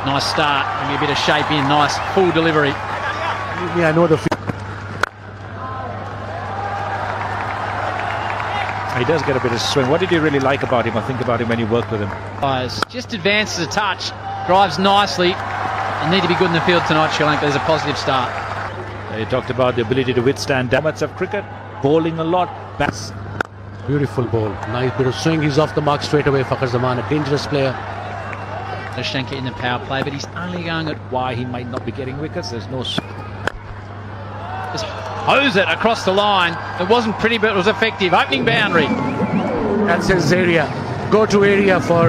Nice start, give me a bit of shape in, nice full delivery. Yeah, I know the. He does get a bit of swing. What did you really like about him or think about him when you worked with him? Just advances a touch, drives nicely, and need to be good in the field tonight, Sri Lanka. There's a positive start. You talked about the ability to withstand damage of cricket, bowling a lot. Bats. Beautiful ball, nice bit of swing. He's off the mark straight away. Maher-Zain, a dangerous player. Shanker in the power play, but he's only going at Why he might not be getting wickets, there's no. just hose it across the line. It wasn't pretty, but it was effective. Opening boundary. That's his area, go-to area for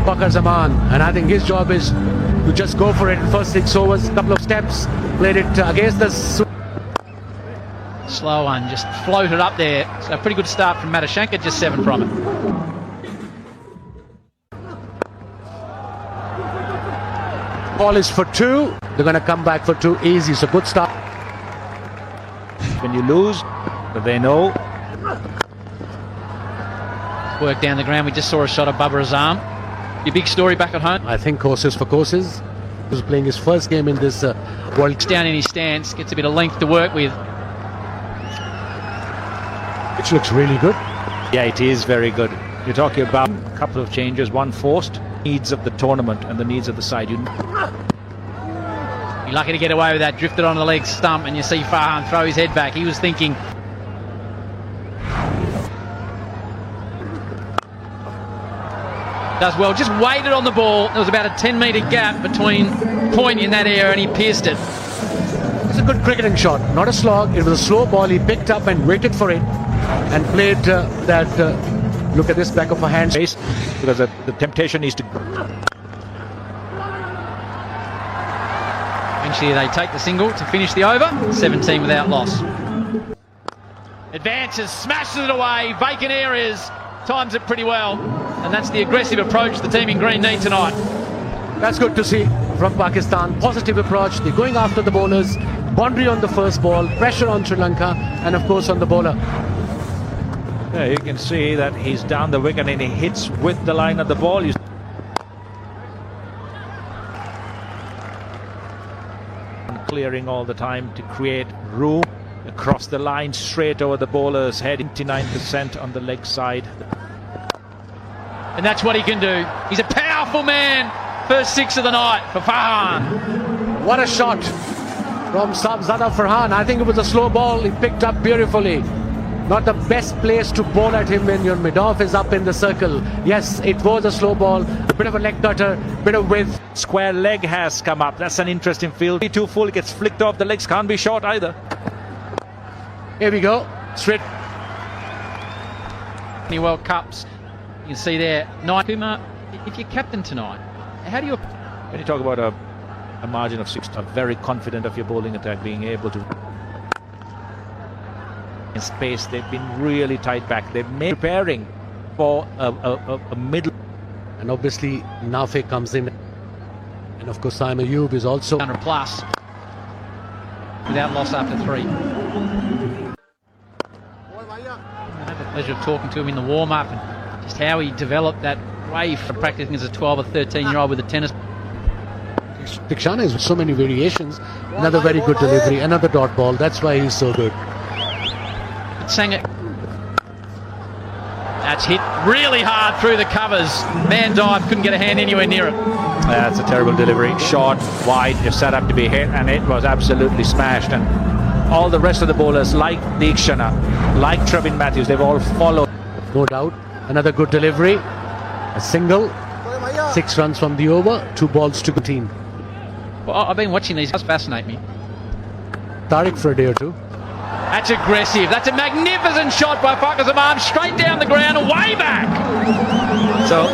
Maher-Zain, and I think his job is to just go for it in first 6 overs, couple of steps, played it against the. Slow one, just floated up there. So a pretty good start from Maher-Zain, just 7 from it. Ball is for 2. They're going to come back for 2 easy. So good start. When you lose, but they know. Work down the ground. We just saw a shot of Maher-Zain. Your big story back at home. I think courses for courses. He was playing his first game in this World. Down in his stance, gets a bit of length to work with. Which looks really good. Yeah, it is very good. You're talking about a couple of changes, one forced, needs of the tournament and the needs of the side. You're lucky to get away with that. Drifted on the leg stump, and you see Farhan throw his head back. He was thinking. Does well, just waited on the ball. There was about a 10-metre gap between point in that area, and he pierced it. It's a good cricketing shot, not a slog. It was a slow ball. He picked up and waited for it and played that. Look at this back of a hand. Because the temptation is to. Eventually they take the single to finish the over. 17 without loss. Advances, smashes it away, vacant areas, times it pretty well. And that's the aggressive approach the team in green need tonight. That's good to see from Pakistan. Positive approach. They're going after the bowlers. Boundary on the first ball, pressure on Sri Lanka, and of course on the bowler. Yeah, you can see that he's down the wicket and he hits with the line of the ball. Clearing all the time to create room across the line, straight over the bowler's head. 99% on the leg side. And that's what he can do. He's a powerful man. First 6 of the night for Farhan. What a shot from Sabzada Farhan. I think it was a slow ball. He picked up beautifully. Not the best place to bowl at him when your mid-off is up in the circle. Yes, it was a slow ball, a bit of a leg cutter, bit of width. Square leg has come up. That's an interesting field. Too full, gets flicked off. The legs can't be short either. Here we go. Straight. Any World Cups, you can see there. Kumar, if you're captain tonight, how do you... When you talk about a margin of 6, I'm very confident of your bowling attack being able to... In space, they've been really tight back. They've made preparing for a middle. And obviously, Nafe comes in. And of course, Saim Ayub is also 100 plus without loss after 3. I had the pleasure of talking to him in the warm-up and just how he developed that way from practicing as a 12 or 13-year-old with a tennis. Tikshana has so many variations. Another very good delivery, another dot ball. That's why he's so good. Sang it. That's hit really hard through the covers. Man dive, couldn't get a hand anywhere near it. That's a terrible delivery. Short, wide, you're set up to be hit, and it was absolutely smashed. And all the rest of the bowlers, like Tikshana, like Trevin Matthews, they've all followed. No doubt. Another good delivery. A single. 6 runs from the over. 2 balls to the team. Well, I've been watching these guys, fascinate me. Tariq for a day or 2. That's aggressive. That's a magnificent shot by Maher-Zain, straight down the ground and way back. So,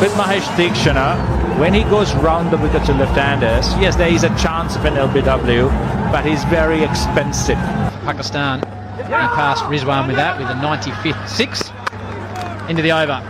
with Mahesh Tikshana, when he goes round the wicket to left-handers, yes, there is a chance of an LBW, but he's very expensive. Pakistan past Rizwan with that, with a 95th 6 into the over.